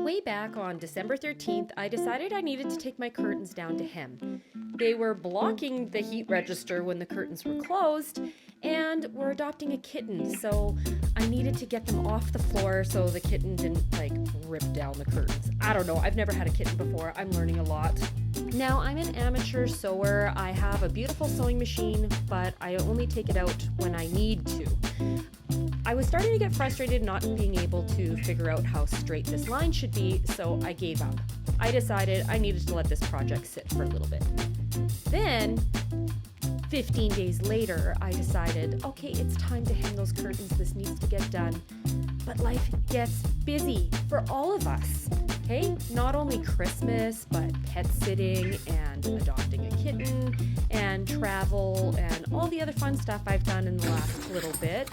Way back on December 13th, I decided I needed to take my curtains down to hem. They were blocking the heat register when the curtains were closed, and we're adopting a kitten, so I needed to get them off the floor so the kitten didn't, rip down the curtains. I don't know, I've never had a kitten before. I'm learning a lot. Now, I'm an amateur sewer. I have a beautiful sewing machine, but I only take it out when I need to. I was starting to get frustrated not being able to figure out how straight this line should be, so I gave up. I decided I needed to let this project sit for a little bit. Then, 15 days later, I decided, okay, it's time to hang those curtains. This needs to get done. But life gets busy for all of us, okay? Not only Christmas, but pet sitting and adopting a kitten and travel and all the other fun stuff I've done in the last little bit.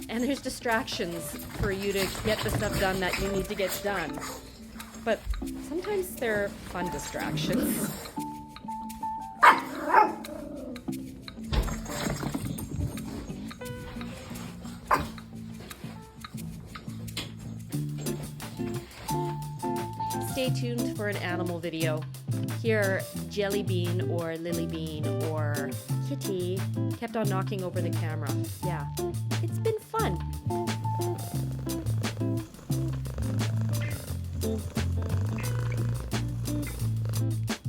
And there's distractions for you to get the stuff done that you need to get done. But sometimes they're fun distractions. Stay tuned for an animal video. Here, Jelly Bean or Lily Bean or Kitty kept on knocking over the camera. Yeah, it's been fun.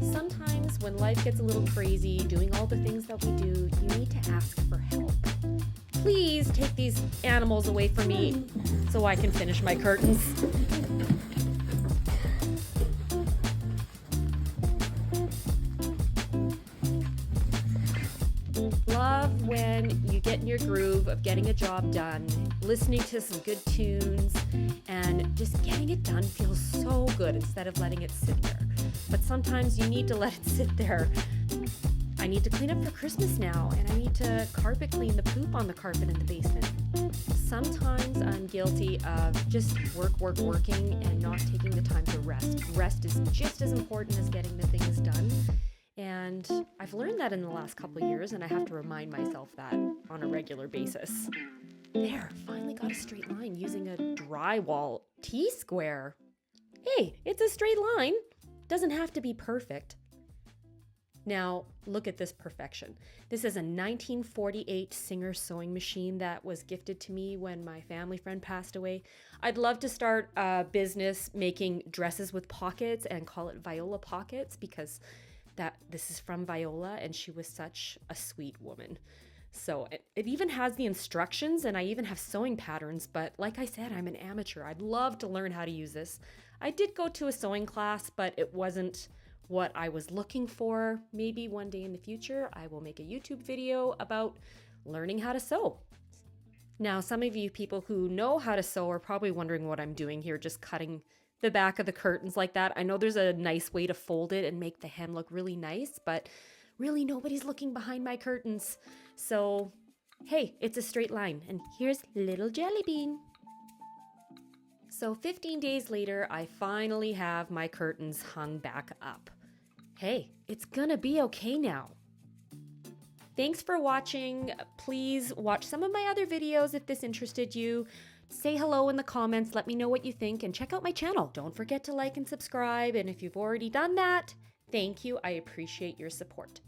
Sometimes when life gets a little crazy, doing all the things that we do, you need to ask for help. Please take these animals away from me so I can finish my curtains. Love when you get in your groove of getting a job done, listening to some good tunes, and just getting it done feels so good instead of letting it sit there. But sometimes you need to let it sit there. I need to clean up for Christmas now, and I need to carpet clean the poop on the carpet in the basement. Sometimes I'm guilty of just working and not taking the time to rest. Rest is just as important as getting the things done. And I've learned that in the last couple of years, and I have to remind myself that on a regular basis. There, finally got a straight line using a drywall T-square. Hey, it's a straight line. Doesn't have to be perfect. Now, look at this perfection. This is a 1948 Singer sewing machine that was gifted to me when my family friend passed away. I'd love to start a business making dresses with pockets and call it Viola Pockets because this is from Viola, and she was such a sweet woman. So it even has the instructions, and I even have sewing patterns, but like I said, I'm an amateur. I'd love to learn how to use this. I did go to a sewing class, but it wasn't what I was looking for. Maybe one day in the future, I will make a YouTube video about learning how to sew. Now, some of you people who know how to sew are probably wondering what I'm doing here, just cutting the back of the curtains like that. I know there's a nice way to fold it and make the hem look really nice, but really nobody's looking behind my curtains. So, hey, it's a straight line, and here's little Jelly Bean. So 15 days later, I finally have my curtains hung back up. Hey, it's gonna be okay now. Thanks for watching. Please watch some of my other videos if this interested you. Say hello in the comments, let me know what you think, and check out my channel. Don't forget to like and subscribe, and if you've already done that, thank you. I appreciate your support.